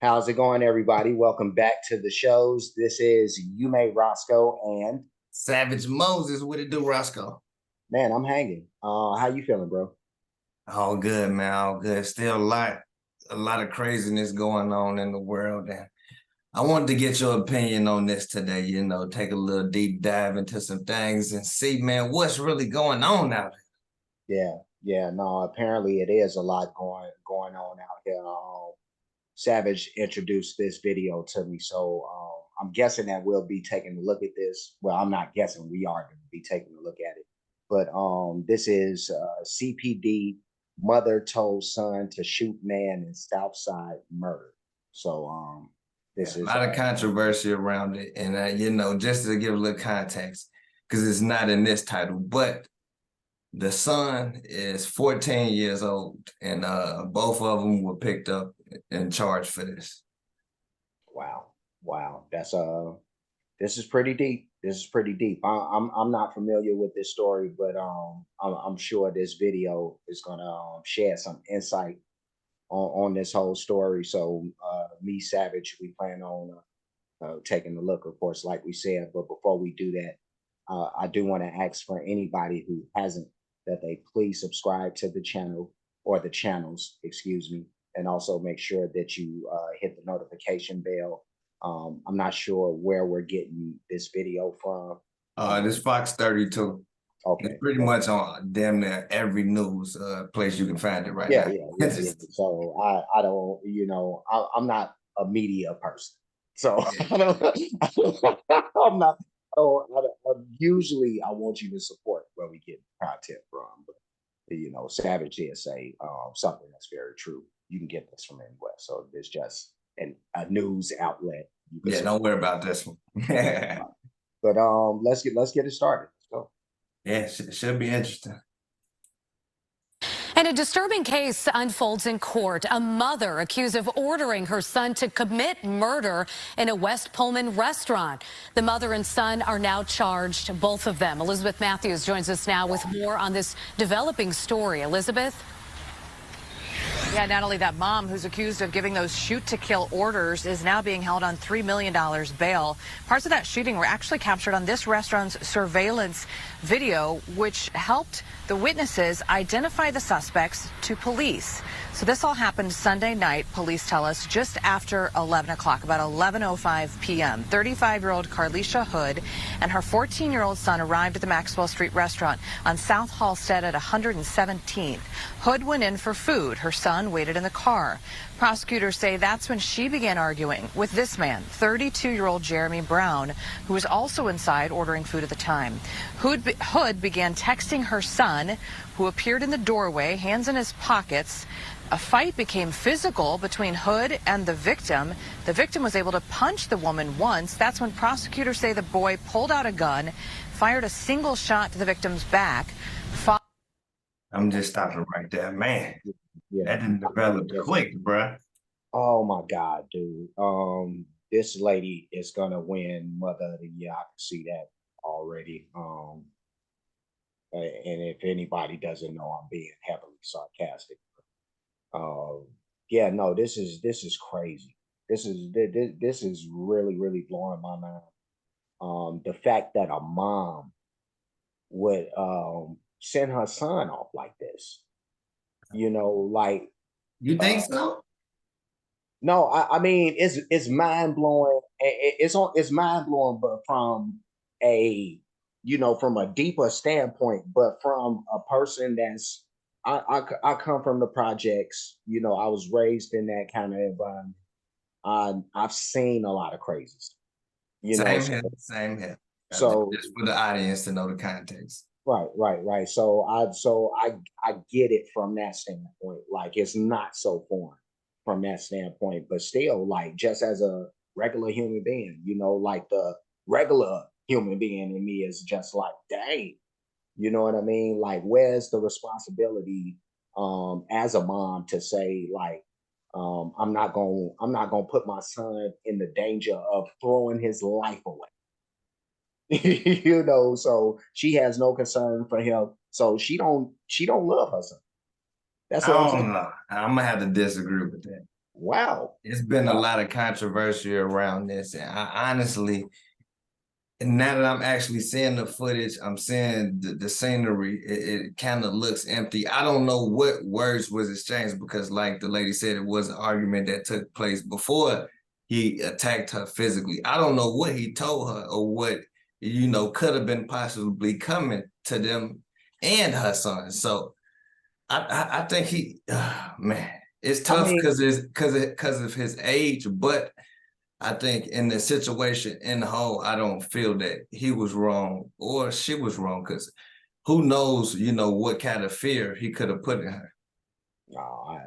How's it going, everybody? Welcome back to the shows. This is Yume Roscoe, and Savage Moses, what it do, Roscoe? man, I'm hanging. How you feeling, bro? All good, man. All good. Still a lot of craziness going on in the world, and I wanted to get your opinion on this today. Take a little deep dive into some things and see, man, what's really going on out Yeah. No, apparently it is a lot going on out here. Savage introduced this video to me, so I'm guessing that we'll be taking a look at this. Well, I'm not guessing; we are going to be taking a look at it. But this is CPD mother told son to shoot man in Southside murder. So there. this A is lot of controversy around it, and just to give a little context, because it's not in this title, but the son is 14 years old, and both of them were picked up and charged for this. wow. That's this is pretty deep. This is pretty deep. I'm not familiar with this story, but I'm sure this video is gonna shed some insight on this whole story. So me, Savage, we plan on taking a look, of course, like we said. But before we do that, I do want to ask for anybody who hasn't that they please subscribe to the channel or the channels, excuse me, and also make sure that you hit the notification bell. I'm not sure where we're getting this video from. This Fox 32. Okay. It's pretty much on damn near every news place you can find it right now. Yeah. So I don't, I'm not a media person. So I don't, I'm not. Oh, usually I want you to support where we get content from, but Savage did say something that's very true. You can get this from anywhere, so it's just a news outlet. Yeah, don't worry about this one. But let's get it started. Let's go. Yeah, it should be interesting. And a disturbing case unfolds in court. A mother accused of ordering her son to commit murder in a West Pullman restaurant. The mother and son are now charged, both of them. Elizabeth Matthews joins us now with more on this developing story. Elizabeth? Yeah, not only that, mom, who's accused of giving those shoot-to-kill orders, is now being held on $3 million bail. Parts of that shooting were actually captured on this restaurant's surveillance video, which helped the witnesses identify the suspects to police. So this all happened Sunday night, police tell us, just after 11 o'clock, about 11:05 p.m. 35-year-old Carlisha Hood and her 14-year-old son arrived at the Maxwell Street restaurant on South Halstead at 117th. Hood went in for food. Her son waited in the car. Prosecutors say that's when she began arguing with this man, 32-year-old Jeremy Brown, who was also inside ordering food at the time. Hood began texting her son, who appeared in the doorway, hands in his pockets. A fight became physical between Hood and the victim. The victim was able to punch the woman once. That's when prosecutors say the boy pulled out a gun, fired a single shot to the victim's back. I'm just stopping right there, man. Yeah. That didn't develop quick, bro. Oh my God, dude. This lady is gonna win Mother of the Year. I can see that already. And if anybody doesn't know, I'm being heavily sarcastic. Yeah, no, this is crazy. This is really blowing my mind. The fact that a mom would send her son off like this, like you think so? No, I mean it's mind blowing. It's mind blowing, but from a from a deeper standpoint, but from a person that's I come from the projects. I was raised in that kind of environment. I've seen a lot of crazy stuff. Same here. So just for the audience to know the context. Right. So I get it from that standpoint. Like it's not so foreign from that standpoint, but still, like just as a regular human being, like the regular human being in me is just like, dang, you know what I mean? Like, where's the responsibility as a mom to say, like, I'm not gonna put my son in the danger of throwing his life away. So she has no concern for him. So she don't love her son. That's what I'm saying. I'm gonna have to disagree with that. Wow. It's been a lot of controversy around this, and I honestly, and now that I'm actually seeing the footage, I'm seeing the scenery, it kind of looks empty. I don't know what words was exchanged because, like the lady said, it was an argument that took place before he attacked her physically. I don't know what he told her or what, could have been possibly coming to them and her son. So I think man, it's I tough mean, because of his age, but I think in the situation in the whole, I don't feel that he was wrong or she was wrong because who knows, what kind of fear he could have put in her. no,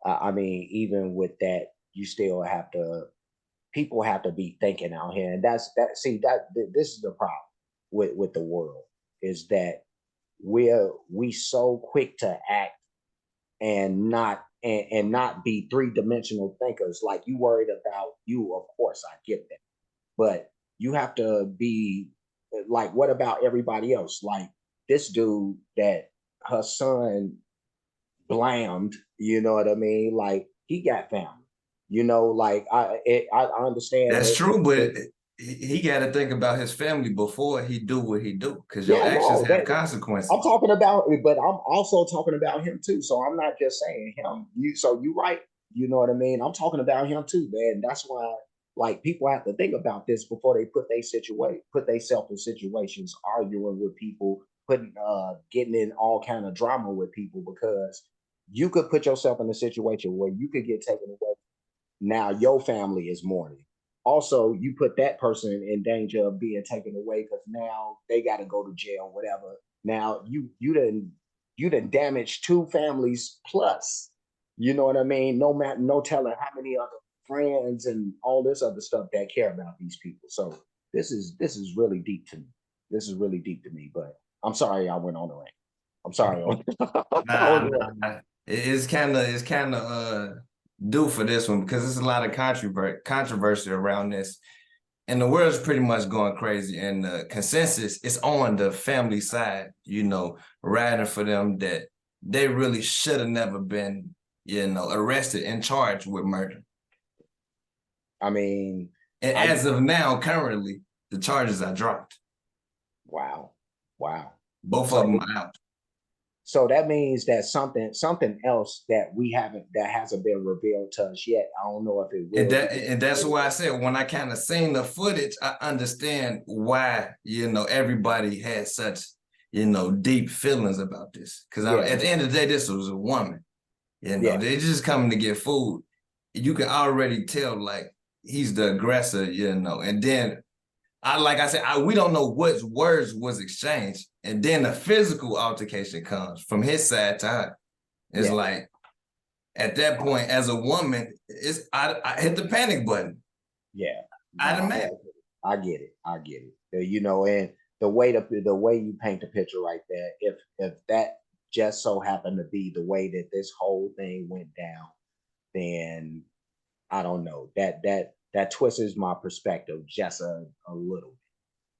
I mean, even with that, you still have to. People have to be thinking out here, and that's that. See, this is the problem with the world is that we so quick to act and not be three-dimensional thinkers. Like you worried about you, of course, I get that. But you have to be like, what about everybody else? Like this dude that her son blamed, you know what I mean? Like he got family, like I understand That's that. true, but he got to think about his family before he do what he do because your Yeah, actions no, have I'm consequences. talking about, but I'm also talking about him too. So I'm not just saying him. You right. You know what I mean? I'm talking about him too, man. That's why, like, people have to think about this before they put themselves in situations, arguing with people, getting in all kind of drama with people, because you could put yourself in a situation where you could get taken away. Now your family is mourning. Also, you put that person in danger of being taken away because now they got to go to jail, whatever. Now you done damaged two families plus. You know what I mean? No telling how many other friends and all this other stuff that care about these people. So this is really deep to me. This is really deep to me. But I'm sorry I went on the rant. I'm sorry. Nah, nah. It's kind of due for this one because there's a lot of controversy around this. And the world's pretty much going crazy. And the consensus is on the family side, riding for them that they really should have never been, arrested and charged with murder. I mean, And I as of now, currently, the charges are dropped. wow, wow. Both of So them are out. so that means that something else that hasn't been revealed to us yet. I don't know if it And will be. that's why I said when I kind of seen the footage, I understand why everybody had such deep feelings about this. Because Yeah, at the end of the day, this was a woman. yeah, They just coming to get food. You can already tell like he's the aggressor, and then like I said, we don't know what words was exchanged, and then the physical altercation comes from his side to her. It's yeah. like at that point, as a woman, I hit the panic button. Yeah, Automatic. I get it. I get it. And the way you paint the picture right there, if that just so happened to be the way that this whole thing went down, then I don't know. That twists my perspective just a little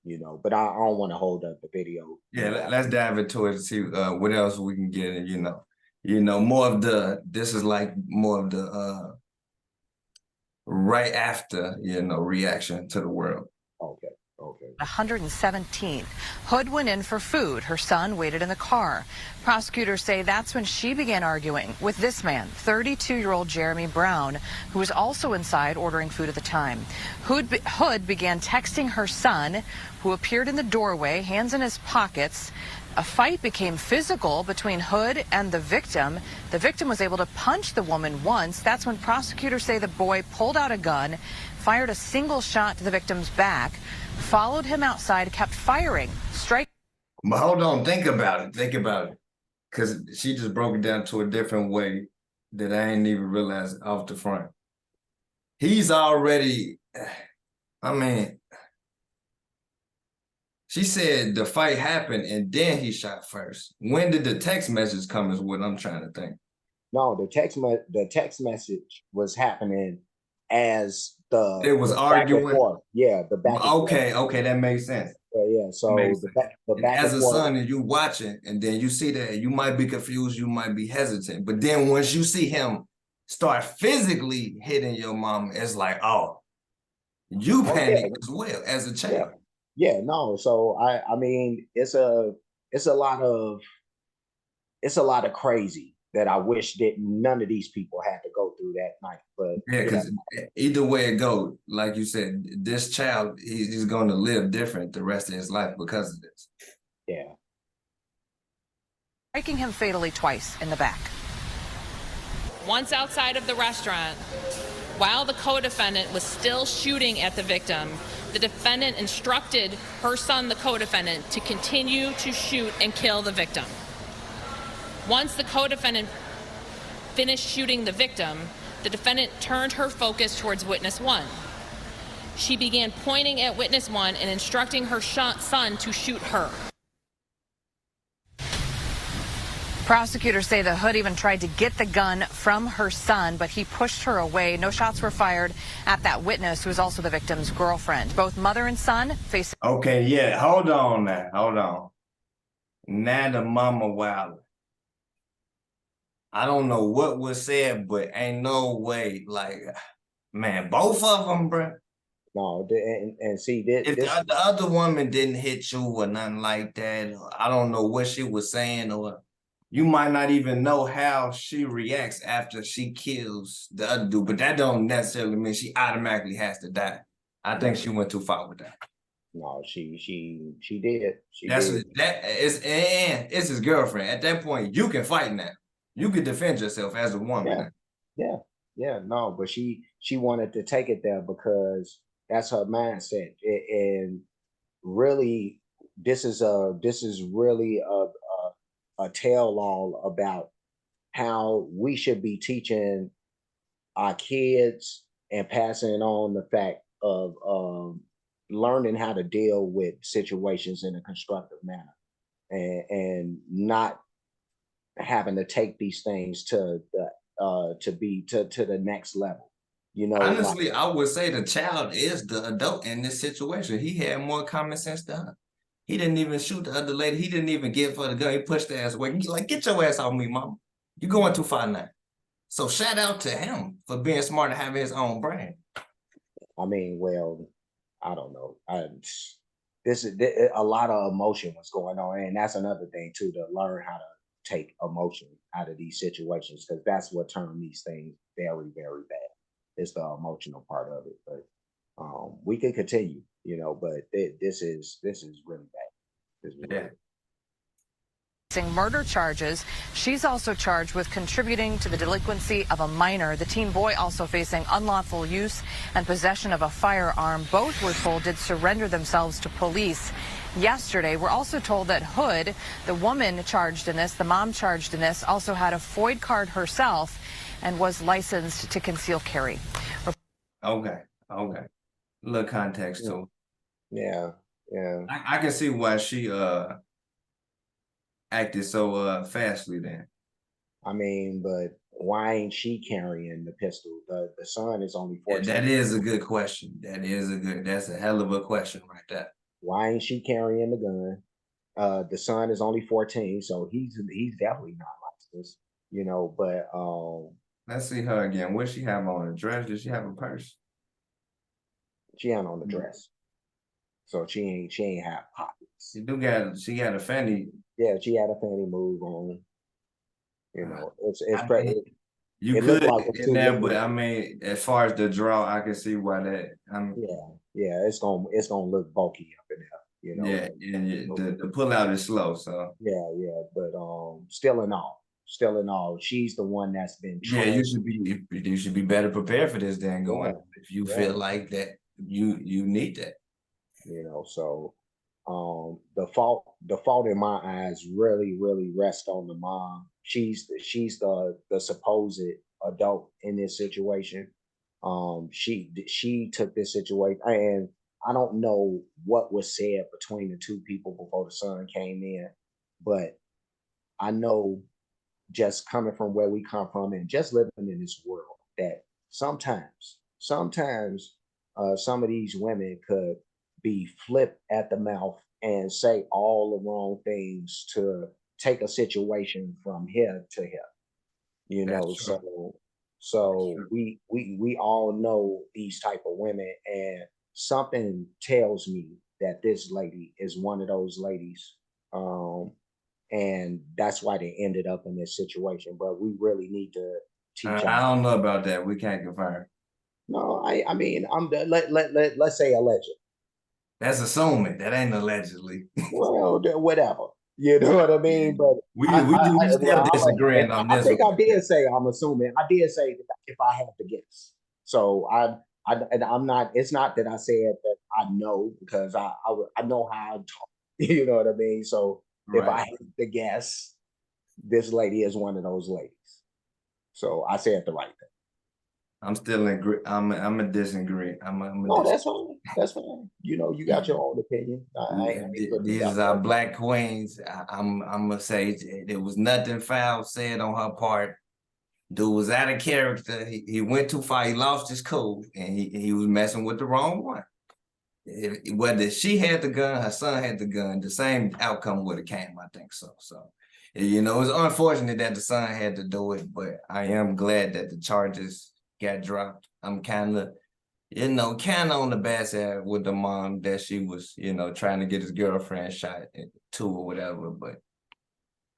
bit. But I don't want to hold up the video. Yeah, let's dive into it and see what else we can get. And more of this is like more of the right after reaction to the world. Okay. Okay. 117th. Hood went in for food. Her son waited in the car. Prosecutors say that's when she began arguing with this man, 32-year-old Jeremy Brown, who was also inside ordering food at the time. Hood began texting her son, who appeared in the doorway, hands in his pockets. A fight became physical between Hood and the victim. The victim was able to punch the woman once. That's when prosecutors say the boy pulled out a gun, fired a single shot to the victim's back, followed him outside, kept firing, striking. But hold on, think about it. Think about it. Because she just broke it down to a different way that I ain't even realized off the front. He's already, she said the fight happened and then he shot first. When did the text message come is what I'm trying to think. No, the text message was happening as It was the back and arguing. forth. Yeah, the back and forth. Okay, that makes sense. Yeah. So the And back as and a forth. son, and you watching, and then you see that you might be confused, you might be hesitant, but then once you see him start physically hitting your mom, it's like, oh, you Oh panic yeah, as well as a yeah, child. yeah. No, so I mean, it's a lot of it's a lot of crazy that I wish that none of these people had to go through that night. But Yeah, yeah, because either way it goes, like you said, this child, he's going to live different the rest of his life because of this. yeah. Striking him fatally twice in the back. Once outside of the restaurant, while the co-defendant was still shooting at the victim, the defendant instructed her son, the co-defendant, to continue to shoot and kill the victim. Once the co-defendant finished shooting the victim, the defendant turned her focus towards witness one. She began pointing at witness one and instructing her son to shoot her. Prosecutors say the hood even tried to get the gun from her son, but he pushed her away. No shots were fired at that witness, who is also the victim's girlfriend. Both mother and son face. Okay, yeah, hold on now, hold on. Now the mama wild. I don't know what was said, but ain't no way, like, man, both of them, bro. No, and see this, If the other woman didn't hit you or nothing like that, I don't know what she was saying, or you might not even know how she reacts after she kills the other dude, but that don't necessarily mean she automatically has to die. I think she went too far with that. no, she did. She That's did. and it's his girlfriend. At that point, you can fight now. You can defend yourself as a woman. Yeah, yeah, yeah. No, but she wanted to take it there because that's her mindset. And really, this is really a tell all about how we should be teaching our kids and passing on the fact of learning how to deal with situations in a constructive manner, and not having to take these things to the to the next level. You know, like Honestly, I would say the child is the adult in this situation. He had more common sense than her. He didn't even shoot the other lady. He didn't even get for the gun. He pushed the ass away. He's like, get your ass off me, mama. You're going too far now. So shout out to him for being smart and having his own brain. I mean, well, I don't know. A lot of emotion was going on, and that's another thing too, to learn how to take emotion out of these situations, because that's what turned these things very, very bad. It's the emotional part of it. But we could continue, but this is really bad. This is really Yeah. Murder charges. She's also charged with contributing to the delinquency of a minor. The teen boy also facing unlawful use and possession of a firearm. Both, we're told, did surrender themselves to police yesterday. We're also told that Hood, the woman charged in this, the mom charged in this, also had a FOID card herself and was licensed to conceal carry. Okay. Okay. A little context too. Yeah, yeah. I can see why she acted so fastly then. I mean, but why ain't she carrying the pistol? The son is only 14. That is a good question. That's a hell of a question right there. Why ain't she carrying the gun? The son is only 14, so he's definitely not licensed, but Let's see her again. What she have on? A dress? Does she have a purse? she ain't on the dress. So she ain't have pockets. She got a fanny. Yeah, she had a fanny move on. It's I mean, you it could looked like it's in too there, little. but I mean, as far as the draw, I can see why that. Yeah, it's gonna look bulky up in there, Yeah, and the pull out is slow. So yeah, but still in all, she's the one that's been yeah, trained. you should be better prepared for this than going Yeah, if you yeah. feel like that you need that. So the fault in my eyes really rests on the mom. She's the supposed adult in this situation. She took this situation, and I don't know what was said between the two people before the son came in, but I know, just coming from where we come from and just living in this world, that sometimes some of these women could be flipped at the mouth and say all the wrong things to take a situation from here to here. That's true. So we all know these type of women, and something tells me that this lady is one of those ladies. Um, and that's why they ended up in this situation. But we really need to teach I our. don't know about that. We can't confirm. No, I mean, let's say alleged. That's assuming. That ain't allegedly. Well, whatever. You know what I Yeah. mean? But We still well, disagreeing on I this think one. I did say I'm assuming. I did say that if I had to guess. So and I'm not. It's not that I said that I know because I know how I talk. You know what I mean? So if I Right. had to guess, this lady is one of those ladies. So I said the right thing. I'm still in agree. I'm a disagree. I'm a No, disagree. that's fine. That's fine. You know, you got your own opinion. I ain't putting it These out are there. black queens. I'm gonna say there was nothing foul said on her part. Dude was out of character. He went too far. He lost his cool, and he was messing with the wrong one. Whether she had the gun, her son had the gun, the same outcome would have came. I think so. So, you know, it's unfortunate that the son had to do it, but I am glad that the charges got dropped. I'm kind of, kind of on the bad side with the mom that she was, trying to get his girlfriend shot too or whatever. But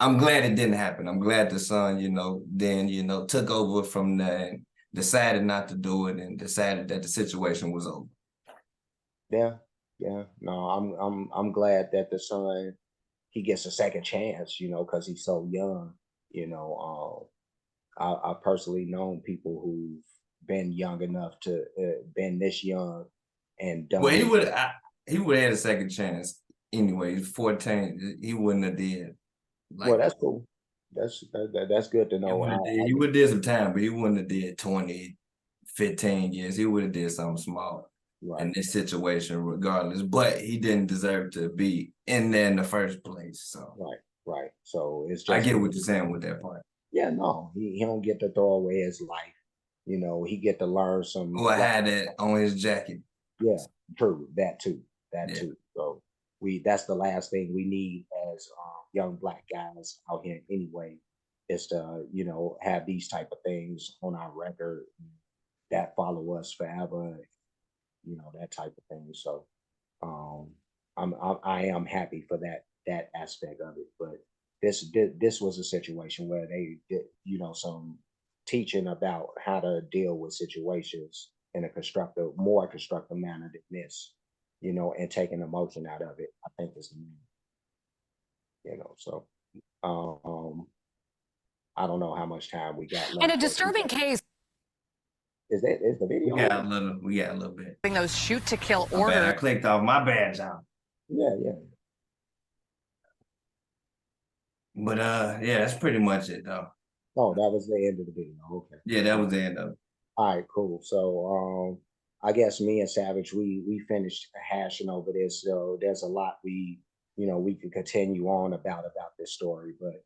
I'm glad it didn't happen. I'm glad the son, then, took over from that and decided not to do it and decided that the situation was over. Yeah, yeah. No, I'm glad that the son he gets a second chance, because he's so young. You know, I personally known people who've been young enough to been this young and Well, done. he would have had a second chance anyway. He's 14. He wouldn't have did Well, like that's cool. That's good to know. he would have did some time, but he wouldn't have did 20, 15 years. He would have did something small in Right, this situation, regardless. But he didn't deserve to be in there in the first place. So right, right. So it's I just get what you're saying with that part. yeah, no, he don't get to throw away his life. He get to learn some Or life. had that on his jacket. Yeah, true. That too. That Yeah. too. So that's the last thing we need as young black guys out here anyway, is to have these type of things on our record that follow us forever. That type of thing. So um, I am happy for that aspect of it. But this was a situation where they did some teaching about how to deal with situations in a more constructive manner than this, and taking emotion out of it. I think is the main, So um, I don't know how much time we got In left, a but disturbing case, is the video on? We got a little bit. Those shoot to kill My bad. I orders. clicked off my badge out. Yeah, yeah. But yeah, that's pretty much it though. Oh, that was the end of the video. Okay. Yeah, that was the end of it. All right, cool. So I guess me and Savage we finished hashing over this. So there's a lot we can continue on about this story, but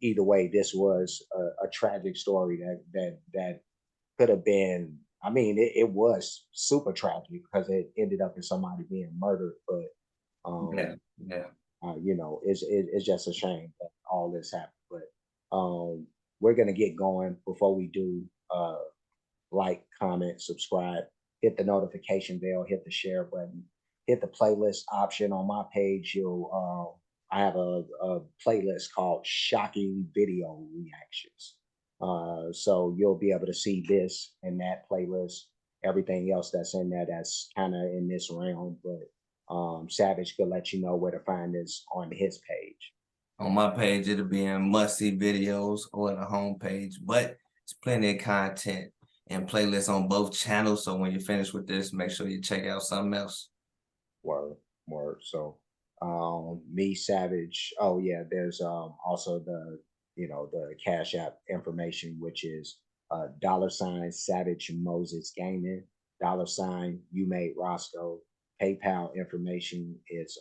either way, this was a tragic story that could have been. I mean, it was super tragic because it ended up in somebody being murdered. But Yeah, yeah. it's just a shame that all this happened. But we're gonna get going. Before we do, like, comment, subscribe, hit the notification bell, hit the share button, hit the playlist option on my page. I have a playlist called Shocking Video Reactions. So you'll be able to see this in that playlist, everything else that's in there that's kind of in this realm. But Savage could let you know where to find this on his page. On my page, it'll be in must-see videos or the homepage, but it's plenty of content and playlists on both channels. So when you're finished with this, make sure you check out something else. Word, word. So me Savage. Oh yeah, there's also the Cash App information, which is $ Savage Moses Gaming, $ You Made Roscoe. PayPal information is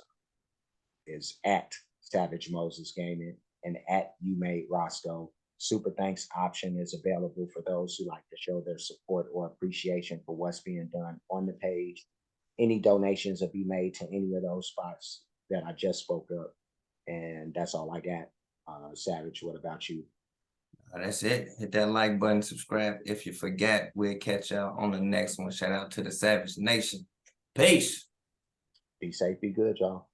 at Savage Moses Gaming and at You Made Roscoe. Super thanks option is available for those who like to show their support or appreciation for what's being done on the page. Any donations will be made to any of those spots that I just spoke of. And that's all I got. Savage, what about you? That's it. Hit that like button, subscribe. If you forgot, we'll catch y'all on the next one. Shout out to the Savage Nation. Peace. Be safe, be good, y'all.